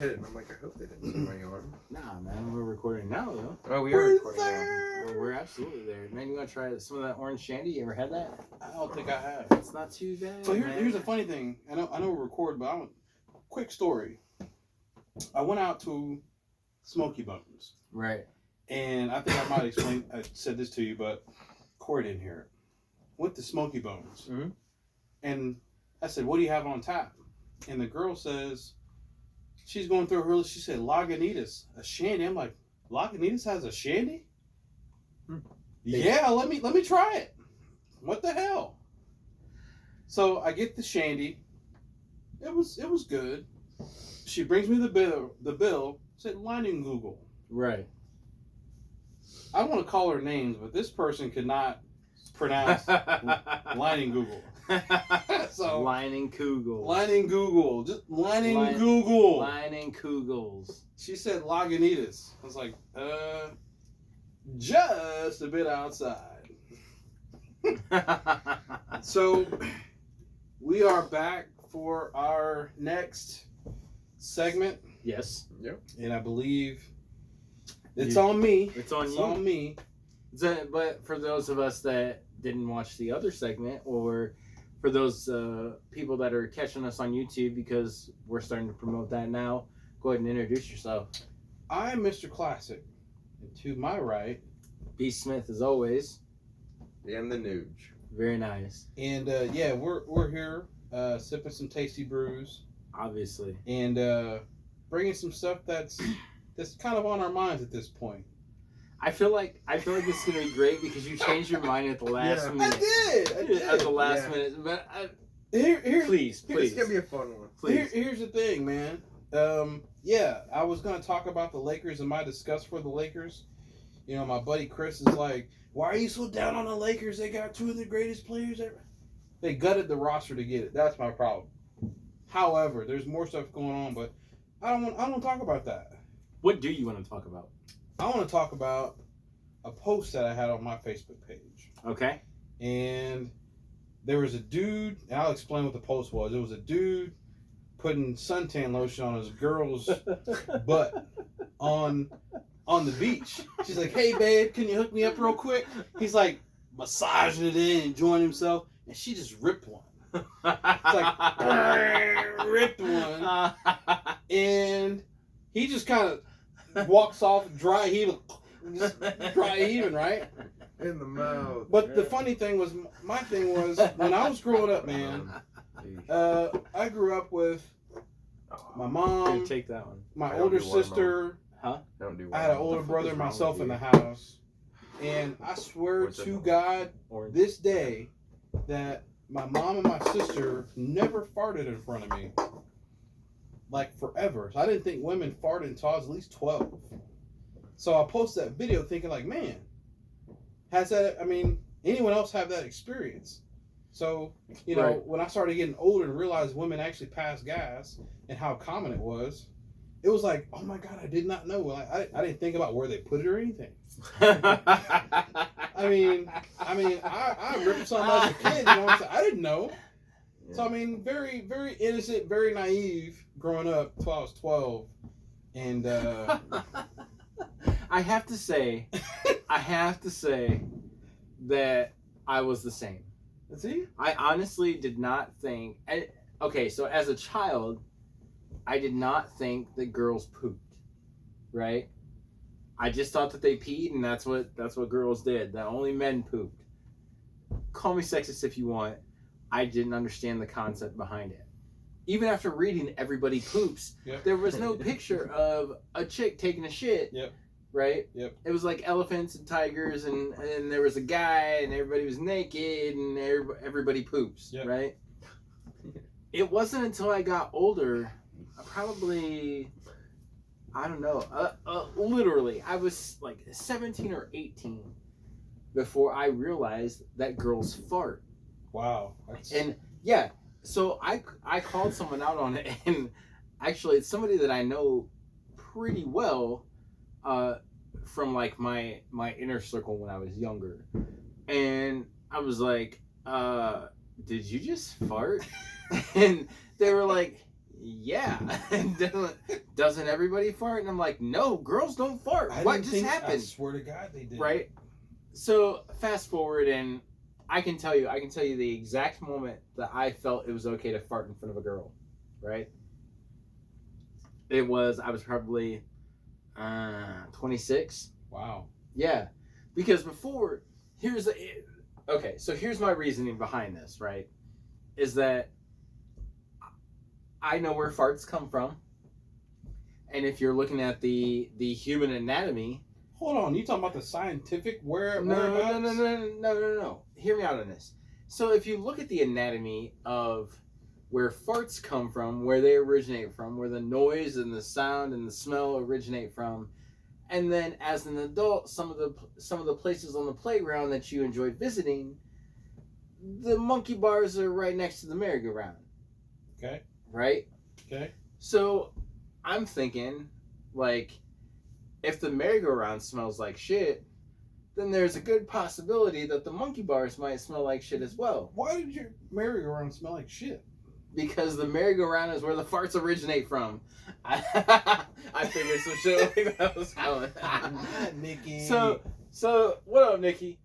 Hit it, and I'm like, I hope they didn't see my arm. Nah, man, we're recording now, though. Oh, we are recording now. Well, we're absolutely there. Man, you want to try some of that orange shandy? You ever had that? I don't think I have. It's not too bad. So man. here's a funny thing. I know we're recording, but quick story. I went out to Smoky Bones. Right. And I think I might explain. I said this to you, but Corey didn't hear it. Went to Smoky Bones, and I said, "What do you have on tap?" And the girl says, she's going through her. She said, "Lagunitas, a shandy." I'm like, "Lagunitas has a shandy?" Yeah, let me try it. What the hell? So I get the shandy. It was good. She brings me the bill. Said Lining Google. Right. I don't want to call her names, but this person could not pronounce Lining Google. So Lining Kugels. Lining Google. Just Lining Google. Lining Kugels. She said Lagunitas. I was like, just a bit outside. So we are back for our next segment. Yes. Yep. And I believe it's on me. It's on It's you. on me. But for those of us that didn't watch the other segment, or for those people that are catching us on YouTube, because we're starting to promote that now, go ahead and introduce yourself. I'm Mr. Classic. And to my right. B. Smith, as always. And the Nuge. Very nice. And yeah, we're here sipping some tasty brews. Obviously. And bringing some stuff that's kind of on our minds at this point. I feel like this is gonna be great because you changed your mind at the last minute. I did. At the last minute, but please. It's gonna be a fun one. Please. Here's the thing, man. Yeah, I was gonna talk about the Lakers and my disgust for the Lakers. You know, my buddy Chris is like, "Why are you so down on the Lakers? They got two of the greatest players ever." They gutted the roster to get it. That's my problem. However, there's more stuff going on, but I don't talk about that. What do you want to talk about? I want to talk about a post that I had on my Facebook page. Okay. And there was a dude, and I'll explain what the post was. It was a dude putting suntan lotion on his girl's butt on the beach. She's like, "Hey, babe, can you hook me up real quick?" He's like massaging it in, enjoying himself, and she just ripped one. It's like, ripped one. And he just kind of walks off dry heaving, right? In the mouth. But the funny thing was, my thing was, when I was growing up, man, I grew up with my mom, Take that one. my I don't older do watermelon. sister. Don't do I had an watermelon. older What the fuck brother, is wrong myself with in the you? house. And I swear What's to that? God, Orange. this day, that my mom and my sister never farted in front of me. Like forever. So I didn't think women farted until I was at least 12. So I posted that video thinking like, man, anyone else have that experience? So, you know, Right. when I started getting older and realized women actually pass gas and how common it was like, oh my God, I did not know. Like, I didn't think about where they put it or anything. I mean, I ripped something as a kid, you know what I'm saying? I didn't know. Yeah. So, I mean, very, very innocent, very naive growing up till I was 12. And, I have to say that I was the same. see? I honestly did not think. Okay, so as a child, I did not think that girls pooped, right? I just thought that they peed, and that's what girls did. That only men pooped. Call me sexist if you want. I didn't understand the concept behind it. Even after reading Everybody Poops, Yep. there was no picture of a chick taking a shit. Yep. Right? Yep. It was like elephants and tigers, and there was a guy, and everybody was naked, and everybody poops, Yep. right? It wasn't until I got older, probably, I don't know, literally, I was like 17 or 18 before I realized that girls fart. Wow. And yeah, so I called someone out on it, and actually it's somebody that I know pretty well, from like my inner circle when I was younger, and I was like, did you just fart? And they were like, yeah. Doesn't everybody fart? And I'm like, no, girls don't fart. What just I happened? swear to God, they did. Right? So fast forward, and I can tell you the exact moment that I felt it was okay to fart in front of a girl. Right? I was probably 26. Wow. Yeah, because before, here's my reasoning behind this, right? Is that I know where farts come from, and if you're looking at the human anatomy, Hold on, you talking about the scientific whereabouts? no. Hear me out on this. So if you look at the anatomy of where farts come from, where they originate from, where the noise and the sound and the smell originate from, and then as an adult, some of the places on the playground that you enjoy visiting, the monkey bars are right next to the merry-go-round. Okay. Right? Okay. So I'm thinking, like, if the merry-go-round smells like shit, then there's a good possibility that the monkey bars might smell like shit as well. Why did your merry-go-round smell like shit? Because the merry-go-round is where the farts originate from. I figured some shit like that was coming. Nikki. So what up, Nikki?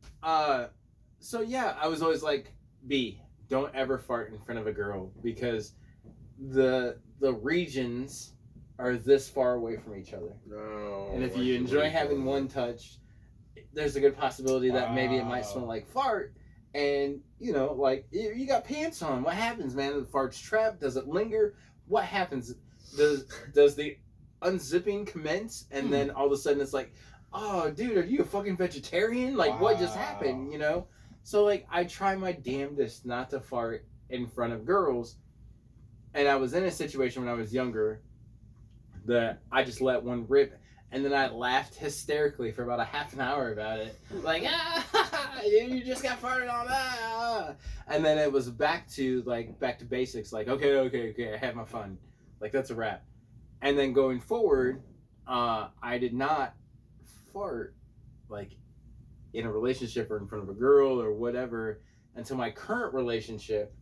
So yeah, I was always like, B, don't ever fart in front of a girl because the regions are this far away from each other. No. And if you enjoy having one touch, there's a good possibility that maybe it might smell like fart. And, you know, like, you got pants on. What happens, man? The fart's trapped? Does it linger? What happens? Does the unzipping commence? And then all of a sudden it's like, oh, dude, are you a fucking vegetarian? Like, what just happened, you know? So, like, I try my damnedest not to fart in front of girls. And I was in a situation when I was younger that I just let one rip. And then I laughed hysterically for about a half an hour about it. Like, you just got farted on that. And then it was back to basics. Like, okay, I had my fun. Like, that's a wrap. And then going forward, I did not fart, like, in a relationship or in front of a girl or whatever until my current relationship.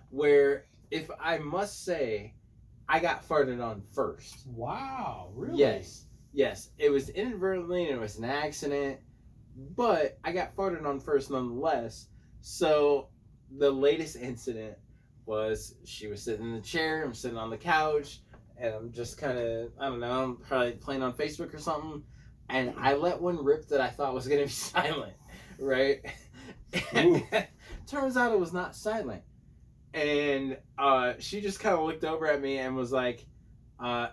Where, if I must say, I got farted on first. Wow, really? Yes. It was inadvertently and it was an accident, but I got farted on first nonetheless. So the latest incident was she was sitting in the chair, I'm sitting on the couch, and I'm just kind of, I don't know, I'm probably playing on Facebook or something, and I let one rip that I thought was going to be silent, right? And turns out it was not silent. And she just kind of looked over at me and was like,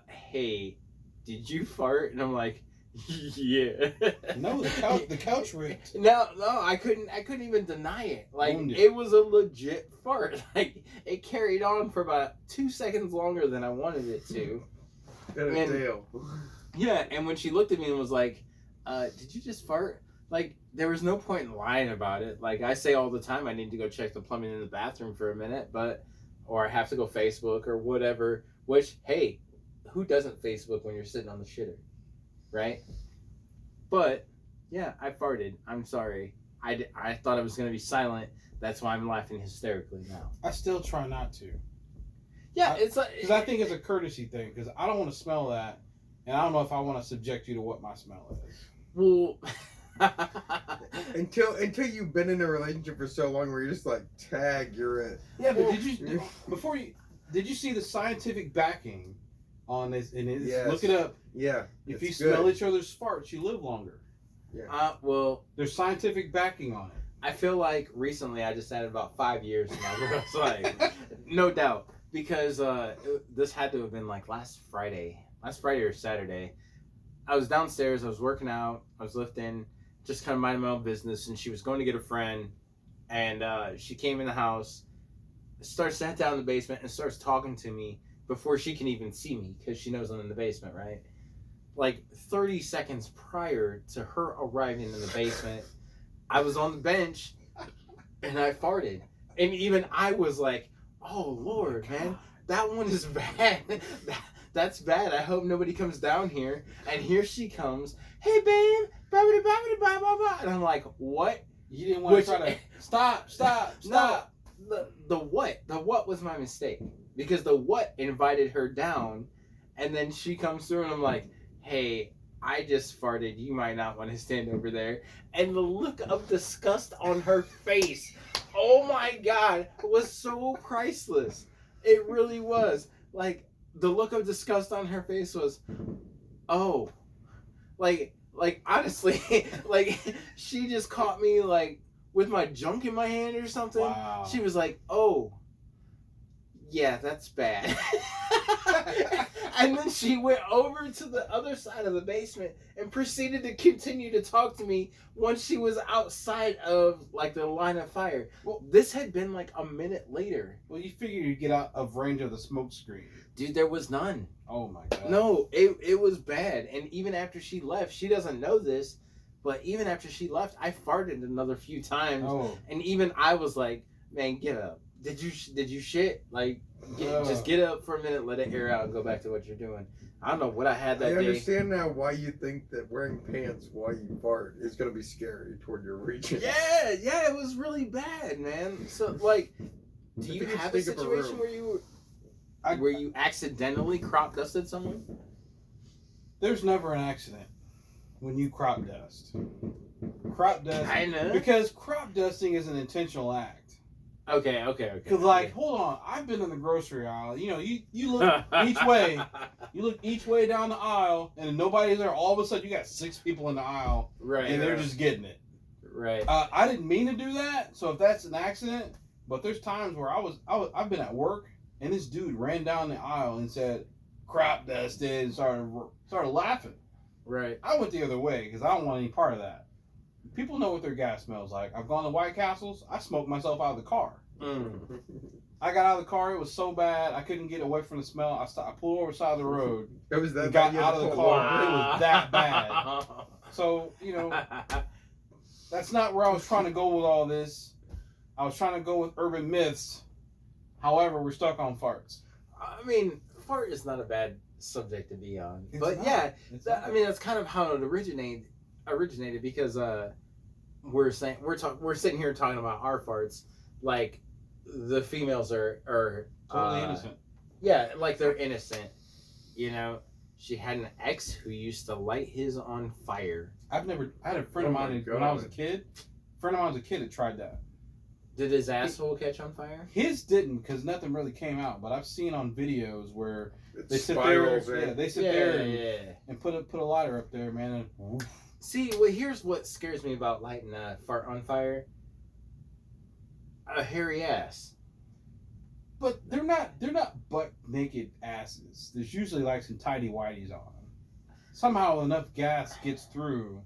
hey, did you fart? And I'm like, yeah. No, the couch ripped. No, I couldn't even deny it. Like, it was a legit fart. Like, it carried on for about 2 seconds longer than I wanted it to. Got a tail. Yeah, and when she looked at me and was like, did you just fart? Like, there was no point in lying about it. Like, I say all the time I need to go check the plumbing in the bathroom for a minute, or I have to go Facebook or whatever, which, hey, who doesn't Facebook when you're sitting on the shitter, right? But, yeah, I farted. I'm sorry. I thought it was going to be silent. That's why I'm laughing hysterically now. I still try not to. Yeah, it's like... Because I think it's a courtesy thing, because I don't want to smell that, and I don't know if I want to subject you to what my smell is. Well... until you've been in a relationship for so long where you're just like, tag, you're it. Yeah, but did you see the scientific backing on this? And yes. Look it up. Yeah. If you smell each other's farts, you live longer. Yeah. Well, there's scientific backing on it. I feel like recently I just added about 5 years to my girl's life. No doubt. Because this had to have been like last Friday or Saturday. I was downstairs, I was working out, I was lifting, just kind of minding my own business, and she was going to get a friend, and she came in the house, sat down in the basement, and starts talking to me before she can even see me, because she knows I'm in the basement, right? Like 30 seconds prior to her arriving in the basement, I was on the bench, and I farted. And even I was like, oh, Lord, man, that one is bad. That's bad. I hope nobody comes down here. And here she comes. Hey, babe. And I'm like, what? You didn't want to try to... Stop. No, the what? The what was my mistake? because the what invited her down, and then she comes through and I'm like, hey, I just farted. You might not want to stand over there. And the look of disgust on her face, oh my God, was so priceless. It really was. Like, the look of disgust on her face was, oh, like honestly, like she just caught me like with my junk in my hand or something. Wow. She was like, oh, yeah, that's bad. And then she went over to the other side of the basement and proceeded to continue to talk to me once she was outside of like the line of fire. Well, this had been like a minute later. Well, you figure you'd get out of range of the smoke screen. Dude, there was none. Oh my God. No, it was bad. And even after she left, she doesn't know this, but even after she left, I farted another few times. Oh. And even I was like, man, get up. Did you shit? Like, just get up for a minute, let it air out, and go back to what you're doing. I don't know what I had that I day. understand now why you think that wearing pants while you fart is going to be scary toward your region. Yeah, it was really bad, man. So, like, do If you you could have a think of a situation room. where you accidentally crop dusted someone? There's never an accident when you crop dust. Crop dust. Kinda. Because crop dusting is an intentional act. Okay. Cause like, hold on, I've been in the grocery aisle. You know, you look each way. You look each way down the aisle, and nobody's there. All of a sudden, you got 6 people in the aisle, Right. and they're just getting it. Right. I didn't mean to do that, so if that's an accident, but there's times where I've been at work, and this dude ran down the aisle and said, "Crop dusted," and started laughing. Right. I went the other way because I don't want any part of that. People know what their gas smells like. I've gone to White Castles. I smoked myself out of the car. I got out of the car. It was so bad. I couldn't get away from the smell. I pulled over the side of the road. It was that and got bad, you had out to of the pull car. over. It was that bad. So, you know, that's not where I was trying to go with all this. I was trying to go with urban myths. However, we're stuck on farts. I mean, fart is not a bad subject to be on. It's But not. yeah, It's I not. mean, that's kind of how it originated because we're sitting here talking about our farts like the females are Totally innocent. Yeah, like they're innocent. You know, she had an ex who used to light his on fire. I had a friend of Oh my mine when I was a God. kid. A friend of mine was a kid that tried that. Did his asshole catch on fire? His didn't because nothing really came out. But I've seen on videos where It they sit spirals there. in. Yeah, they sit there and put a lighter up there, man. And woof. See, well, here's what scares me about lighting a fart on fire. A hairy ass. But they're not butt naked asses. There's usually like some tidy whities on them. Somehow enough gas gets through,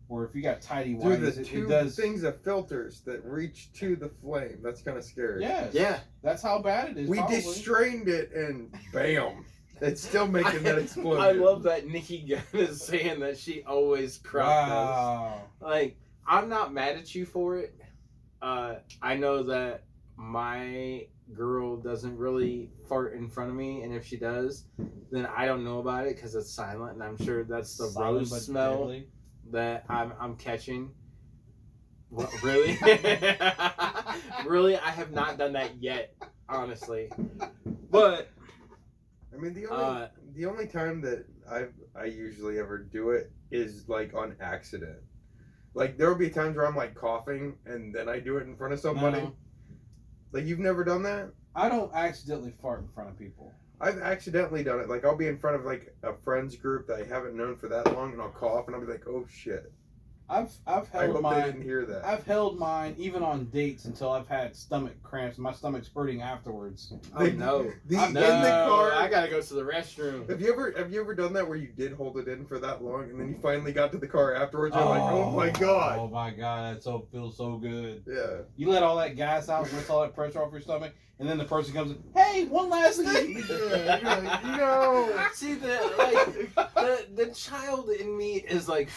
or if you got tidy Through whities, the it two does. things of filters that reach to the flame. That's kind of scary. Yes. Yeah. That's how bad it is. We probably. distrained it and bam. It's still making that explosion. I love that Nikki Gunn is saying that she always cropped us. Wow. Like, I'm not mad at you for it. I know that my girl doesn't really fart in front of me, and if she does, then I don't know about it because it's silent, and I'm sure that's the Silent rose but smell deadly. that I'm catching. What, really? Really? I have not done that yet, honestly. But I mean, the only time that I usually ever do it is like on accident. Like there will be times where I'm like coughing and then I do it in front of somebody. No. Like you've never done that? I don't accidentally fart in front of people. I've accidentally done it. Like I'll be in front of like a friend's group that I haven't known for that long, and I'll cough, and I'll be like, "Oh shit!" I've I held hope they mine. didn't hear that. I've held mine even on dates until I've had stomach cramps. My stomach's hurting afterwards. oh no, In no, the car. I gotta go to the restroom. Have you ever done that where you did hold it in for that long, and then you finally got to the car afterwards? You're like, "Oh my god!" Oh my god, that feels so good. Yeah. You let all that gas out, lets all that pressure off your stomach, and then the person comes in, hey, one last thing. Yeah, you're like, no. See the child in me is like,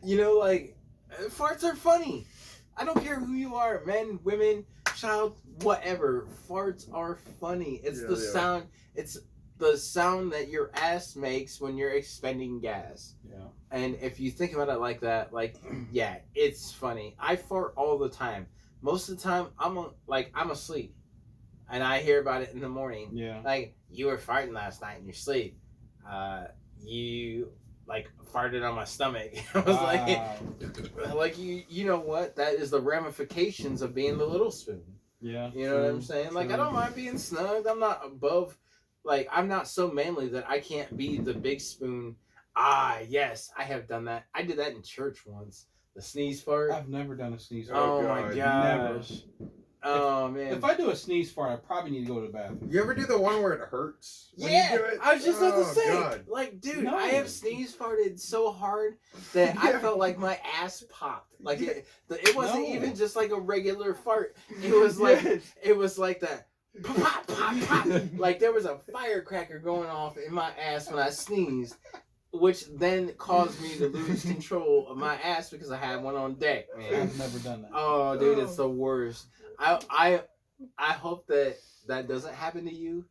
you know, like farts are funny. I don't care who you are, men, women, child, whatever. Farts are funny. It's Yeah, the they are. sound. It's the sound that your ass makes when you're expending gas. Yeah. And if you think about it like that, like, yeah, it's funny. I fart all the time. Most of the time, I'm asleep. and I hear about it in the morning. Yeah. Like, you were farting last night in your sleep. You like farted on my stomach. I was like you know what? That is the ramifications of being the little spoon. Yeah. You know what I'm saying? Like, I don't mind being snugged. I'm not above, like, I'm not so manly that I can't be the big spoon. Yes, I have done that. I did that in church once. The sneeze fart. I've never done a sneeze fart. Oh my gosh. Oh man. If I do a sneeze fart, I probably need to go to the bathroom. You ever do the one where it hurts? When Yeah, you do it? I was just about to Oh, say, God. like, dude, No. I have sneeze farted so hard that I Yeah. felt like my ass popped. Like it wasn't No. even just like a regular fart. It was like that. Pop, pop, pop, pop. Like there was a firecracker going off in my ass when I sneezed, which then caused me to lose control of my ass because I had one on deck, man. I've never done that. Oh, dude, it's the worst. I hope that doesn't happen to you,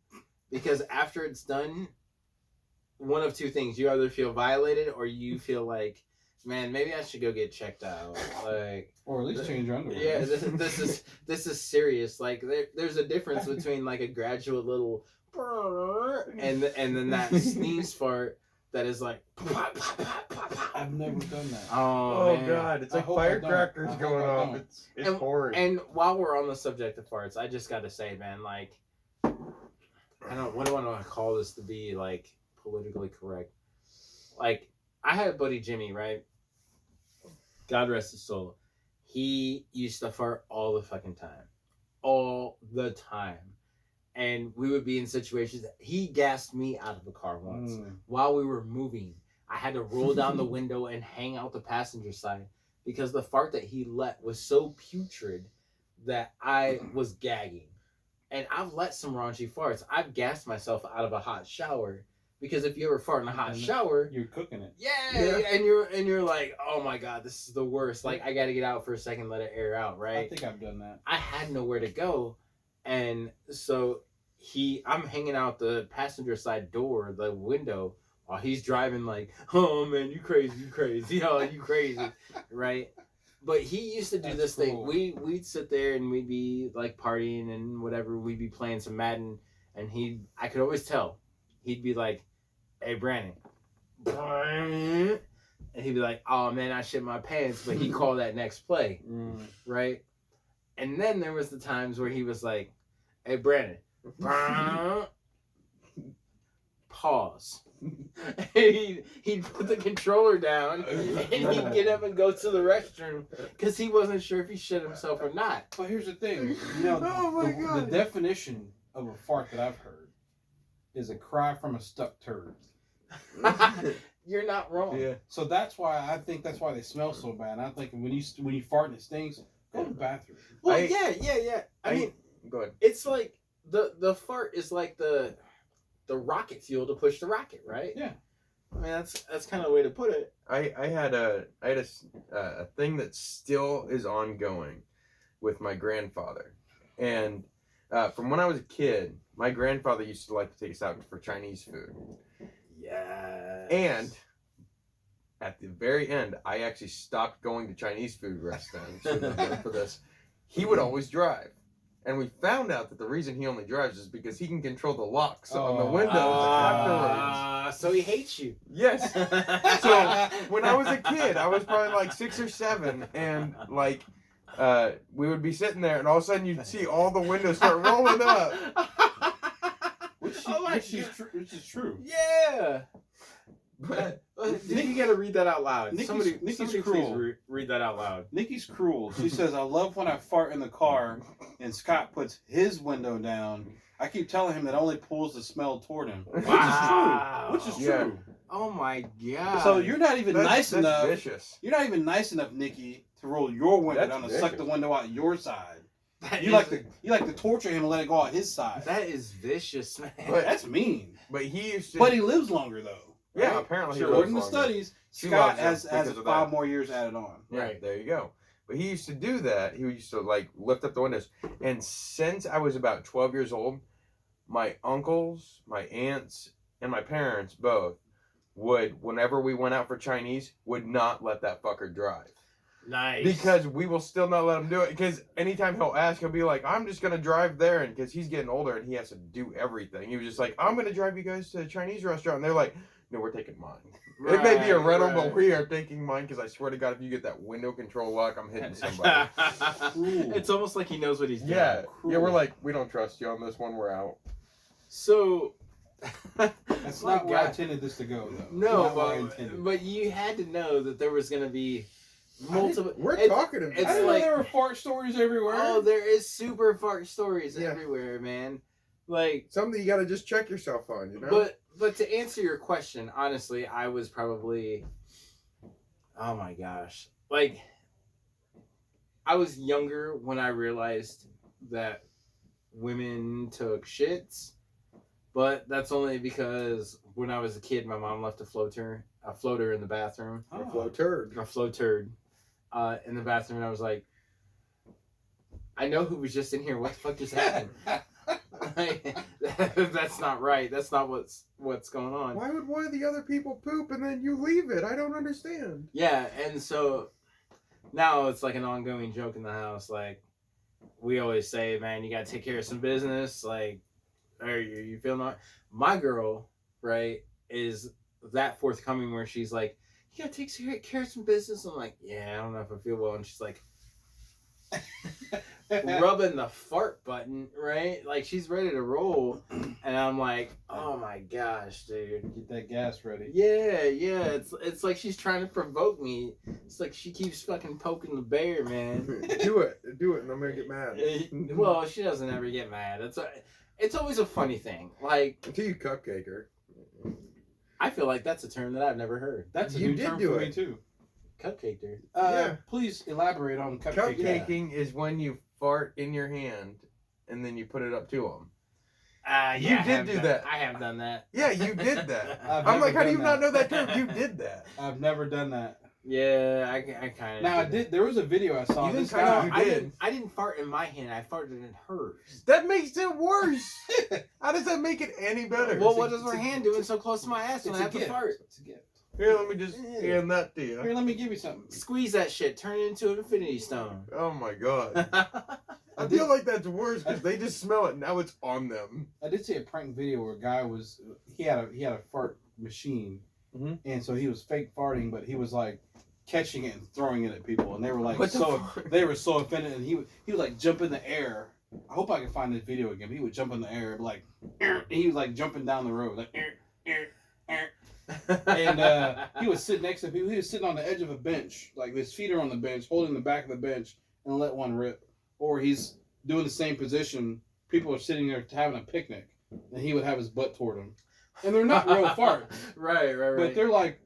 because after it's done, one of two things: you either feel violated or you feel like, man, maybe I should go get checked out. Like, Or at least change your underwear. yeah, this is serious. Like, there's a difference between like a gradual little and then that sneeze fart that is like. I've never done that. Oh man. God, it's I like hope I don't. firecrackers I hope going I off. don't. It's horrid. And while we're on the subject of farts, I just got to say, man, like, what do I want to call this to be like politically correct? Like, I had a buddy Jimmy, right? God rest his soul. He used to fart all the fucking time, all the time, and we would be in situations. He gassed me out of the car once while we were moving. I had to roll down the window and hang out the passenger side because the fart that he let was so putrid that I was gagging. And I've let some raunchy farts. I've gassed myself out of a hot shower because if you ever fart in a hot shower, You're cooking it. yeah, and you're like, oh my God, this is the worst. Like, I got to get out for a second, let it air out, right? I think I've done that. I had nowhere to go, and so I'm hanging out the passenger side door, the window, while he's driving like, oh man, you crazy, oh, you crazy, right? But he used to do this thing. We'd sit there and we'd be like partying and whatever. We'd be playing some Madden, and I could always tell. He'd be like, hey Brandon, and he'd be like, oh man, I shit my pants, but he'd call that next play, right? And then there was the times where he was like, hey Brandon, pause. He'd put the controller down and he'd get up and go to the restroom because he wasn't sure if he shit himself or not. But here's the thing, you know, Oh my the God. definition of a fart that I've heard is a cry from a stuck turd. You're not wrong. Yeah. So that's why they smell so bad. And I think when you fart and it stinks, go to the bathroom. Well, I- yeah. I mean, Go ahead. it's like the fart is like the rocket fuel to push the rocket, right? Yeah. I mean, that's kind of the way to put it. I had a thing that still is ongoing with my grandfather, and from when I was a kid, my grandfather used to like to take us out for Chinese food. Yeah. And at the very end, I actually stopped going to Chinese food restaurants for this. He would always drive. And we found out that the reason he only drives is because he can control the locks on the windows afterwards. So he hates you. Yes. So when I was a kid, I was probably like 6 or 7, and like we would be sitting there, and all of a sudden you'd see all the windows start rolling up. Which is true. Yeah. But You got to read that out loud. Nikki's Somebody cruel. please read that out loud. Nikki's cruel. She says, I love when I fart in the car and Scott puts his window down. I keep telling him that only pulls the smell toward him. Wow. Which is true. Yeah. Oh my God. So you're not even nice enough. Vicious. You're not even nice enough, Nikki, to roll your window That's down and suck vicious. the window out your side. That You like to torture him and let it go out his side. That is vicious, man. But- That's mean. But he used to. But he lives longer though. yeah, right? apparently he According to lives longer. studies, She Scott loves him has because of 5 that. more years added on. Yeah, Right. there you go. But he used to do that. He used to like lift up the windows. And since I was about 12 years old, my uncles, my aunts, and my parents both would, whenever we went out for Chinese, would not let that fucker drive. Nice. because we will still not let him do it. Because anytime he'll ask, he'll be like, "I'm just gonna drive there," and because he's getting older and he has to do everything, he was just like, "I'm gonna drive you guys to a Chinese restaurant," and they're like, "No, we're taking mine. It may be a rental, but we are taking mine because I swear to God, if you get that window control lock, I'm hitting somebody." It's almost like he knows what he's doing. Yeah, Cool. yeah, we're like, we don't trust you on this one. We're out. So. That's My not where I God. intended this to go, though. No, Not where I intended. but you had to know that there was going to be multiple. We're it's- talking about it's I didn't like- know there were fart stories everywhere. Oh, there is super fart stories Yeah. everywhere, man. Like, something you got to just check yourself on, you know. but to answer your question, honestly, I was probably, oh my gosh, like, I was younger when I realized that women took shits, but that's only because when I was a kid, my mom left a floater in the bathroom, Oh. Flow turd. a flow turd, in the bathroom, and I was like, I know who was just in here. What the fuck just happened? That's not right. That's not what's going on. Why would one of the other people poop and then you leave it? I don't understand. Yeah, and so now it's like an ongoing joke in the house. Like, we always say, man, you gotta take care of some business. Like, are you feeling all right? My girl, right, is that forthcoming where she's like, you gotta take care of some business. I'm like, yeah, I don't know if I feel well. And she's like, rubbing the fart button, right? Like, she's ready to roll. And I'm like, oh my gosh, dude. Get that gas ready. Yeah. It's like she's trying to provoke me. It's like she keeps fucking poking the bear, man. do it, and I'm gonna get mad. Well, she doesn't ever get mad. It's always a funny thing. Like, Until you cupcake her. I feel like that's a term that I've never heard. That's a You new did term do for me it. too. Cupcaked her. Yeah. Please elaborate on cupcake. Cupcaking is when you fart in your hand and then you put it up to them. Yeah, You I did have do done- that. I have done that. Yeah, you did that. I've I'm like, never how do you done not know that. that term? You did that. I've never done that. Yeah, I kind of. Now I did. There was a video I saw. You This didn't kinda- guy. you did. I didn't fart in my hand. I farted in hers. That makes it worse. How does that make it any better? Well, what is her hand doing so close to my ass It's when I a have to gift. fart? It's a gift. Here, let me just hand that to Here, you. let me give you something. Squeeze that shit. Turn it into an infinity stone. Oh my god. I feel like that's worse because they just smell it. Now it's on them. I did see a prank video where a guy was he had a fart machine, Mhm. and so he was fake farting, but he was like catching it and throwing it at people, and they were like What the so fuck? they were so offended, and he would like jump in the air. I hope I can find this video again. But he would jump in the air like, and he was like jumping down the road like, and he would sit next to people. He was sitting on the edge of a bench, like his feet are on the bench, holding the back of the bench, and let one rip. Or he's doing the same position. People are sitting there having a picnic, and he would have his butt toward them. And they're not real farts, Right. but they're like,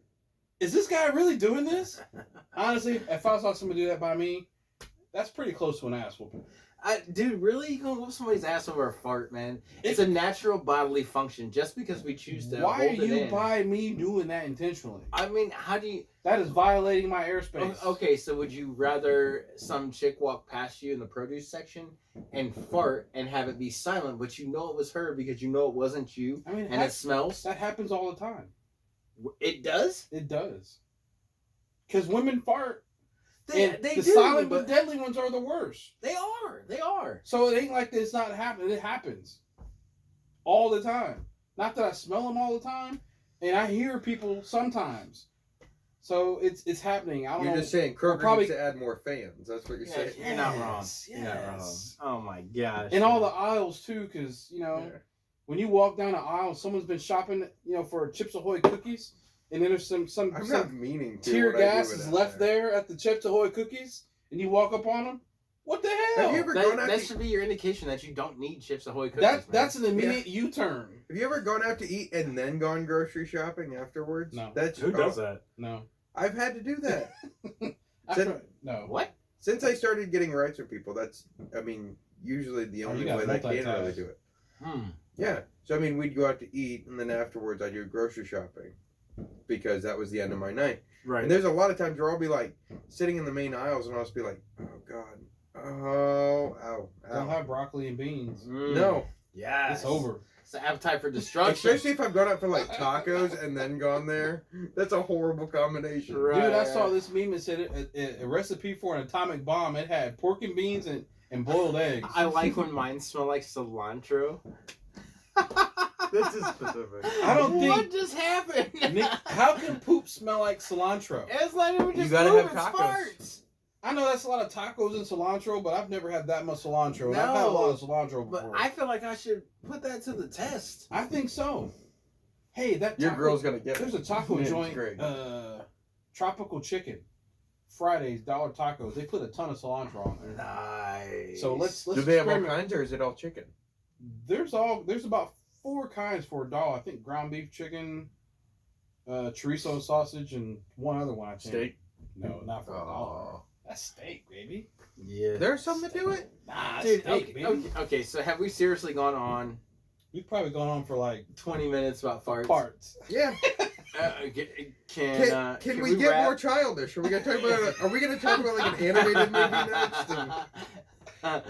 is this guy really doing this? Honestly, if I saw somebody do that by me, that's pretty close to an ass whooping. Dude, really? You gonna whoop somebody's ass over a fart, man? It's a natural bodily function. Just because we choose to Why are hold it you in. by me doing that intentionally? I mean, how do you? That is violating my airspace. Okay, so would you rather some chick walk past you in the produce section and fart and have it be silent, but you know it was her because you know it wasn't you, I mean, and it smells? that happens all the time. It does. It does. Because women fart. They And do, the silent but but deadly ones are the worst. they are. They are. So it ain't like it's not happening. It happens all the time. Not that I smell them all the time, and I hear people sometimes. So it's happening. I don't You're know. just saying Kroger probably- needs to add more fans. That's what you're Yeah, saying. you're not wrong. Yes, You're not wrong. yes. Oh my gosh. In all the aisles too, because Yeah. when you walk down an aisle, someone's been shopping, for Chips Ahoy cookies, and then there's some I'm not meaning to. tear what I do gas with is that left there at the Chips Ahoy cookies, and you walk up on them. What the hell? Have you ever gone out that to should be your indication that you don't need Chips Ahoy cookies. That's man. an immediate U-turn. Have you ever gone out to eat and then gone grocery shopping afterwards? No. That's Who does that? No. I've had to do that. No. What? Since I started getting rights with people, that's, usually the Oh, only you gotta way that I can multitask. really do it. Hmm. Yeah. So, we'd go out to eat, and then afterwards I'd do grocery shopping because that was the end of my night. Right. And there's a lot of times where I'll be like sitting in the main aisles and I'll just be like, oh, God. Oh, ow, Don't ow. have broccoli and beans. Mm. No. Yes. It's over. It's an appetite for destruction. Especially if I've gone out for like tacos and then gone there. That's a horrible combination. Right. Dude, I saw this meme and said a recipe for an atomic bomb. It had pork and beans and boiled eggs. I like when mine smell like cilantro. This is specific. I don't think- What just happened? Nick, how can poop smell like cilantro? It's not even just You gotta poop, have it's tacos. farts. I know that's a lot of tacos and cilantro, but I've never had that much cilantro. And I've had a No, lot of cilantro But before. I feel like I should put that to the test. I think so. Hey, that Your taco- girl's gonna get There's it. a taco It's joint, great. Tropical Chicken, Fridays, dollar tacos. They put a ton of cilantro on there. Nice. So let's Do they have all experiment. kinds, or is it all chicken? There's about 4 kinds for $1. I think ground beef chicken, chorizo sausage, and one other one. I think. Steak. No, not for $1. Oh. That's steak, baby. Yeah. There's something to it. Nah, Dude, steak, okay, baby. okay, so have we seriously gone on We've probably gone on for like 20 minutes about farts? parts. Yeah. Can we get wrap? more childish? Are we gonna talk about? Are we gonna talk about like an animated movie next? And...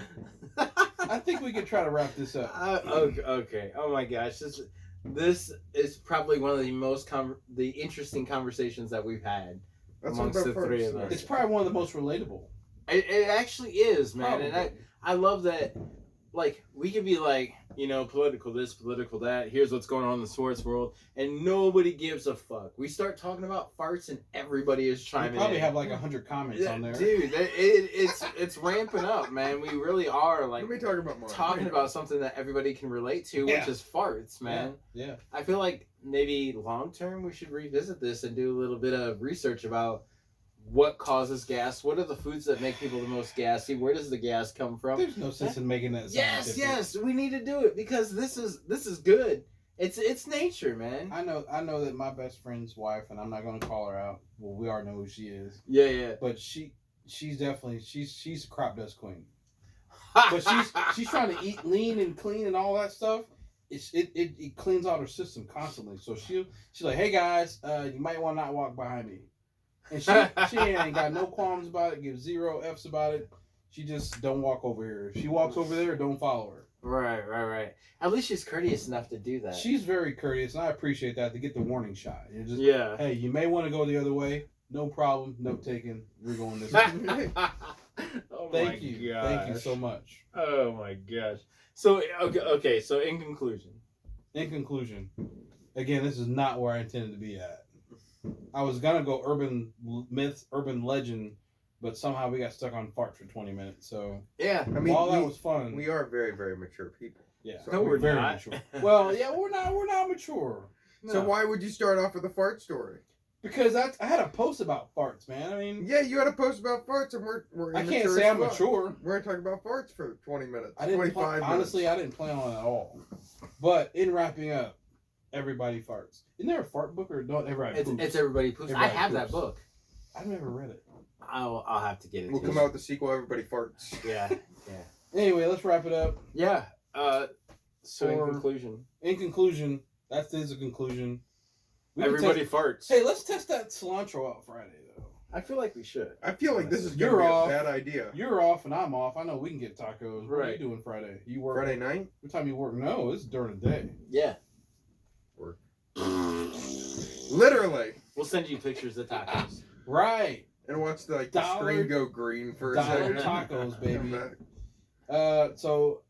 I think we could try to wrap this up. Okay. Oh my gosh, this is probably one of the most the interesting conversations that we've had. That's Amongst what the about three first. of us. It's probably one of the most relatable. It actually is, man, and Probably. I love that. Like we could be like, you know, political this, political that. Here's what's going on in the sports world, and nobody gives a fuck. We start talking about farts, and everybody is We chiming probably in. have like 100 comments on there. Dude, it's ramping up, man. We really are like Let me talk about more. talking about something that everybody can relate to, Yeah. which is farts, man. Yeah. I feel like maybe long term we should revisit this and do a little bit of research about what causes gas, what are the foods that make people the most gassy, where does the gas come from? There's no sense in making that Yes, scientific. yes, we need to do it because this is good. It's nature, man. I know that my best friend's wife, and I'm not gonna call her out. Well, we already know who she is, Yeah. but she's definitely she's a crop dust queen. But she's trying to eat lean and clean and all that stuff. It cleans out her system constantly. So she's like, hey guys, you might want to not walk behind me. And she ain't got no qualms about it, gives 0 F's about it. She just don't walk over here. If she walks over there, don't follow her. Right. At least she's courteous enough to do that. She's very courteous, and I appreciate that, to get the warning shot. You're just, yeah. hey, you may want to go the other way. No problem. No taken. We're going this way. Oh Thank my you. gosh. Thank you so much. Oh my gosh. So okay. So in conclusion, In conclusion, again, this is not where I intended to be at. I was gonna go urban myth, urban legend, but somehow we got stuck on farts for 20 minutes. So yeah. I mean, while that was fun, we are very, very mature people. yeah, No, we're very not. mature. Well, yeah, we're not mature. So why would you start off with a fart story? Because I had a post about farts, man. I mean, Yeah, you had a post about farts, and we're I can't immature say as I'm fuck. mature. We're gonna talk about farts for 20 minutes. I didn't 25 minutes. honestly. I didn't plan on it at all. But in wrapping up, everybody farts. Isn't there a fart book or don't everybody? It's, poops? it's everybody poops. I Everybody have that poops. book. I've never read it. I'll have to get it. We'll to come you. out with the sequel. Everybody farts. Yeah. Anyway, let's wrap it up. Yeah. So in For- conclusion, In conclusion, that is a conclusion. We can everybody test- farts. Hey, let's test that cilantro out Friday though. I feel like we should. I feel like this is gonna You're be off. a bad idea. You're off and I'm off. I know we can get tacos. What are you Right. doing Friday? You work Friday night. What time you work? No, it's during the day. Yeah. Work. Literally. We'll send you pictures of tacos. Right. And watch the Dollar- screen go green for a Dollar second. tacos, baby. Come back. So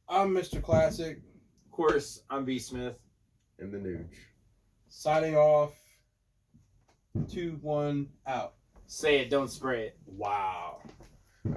I'm Mr. Classic, Of course, I'm B. Smith. In the nooch. signing off. 2, 1, out. Say it, don't spray it. Wow.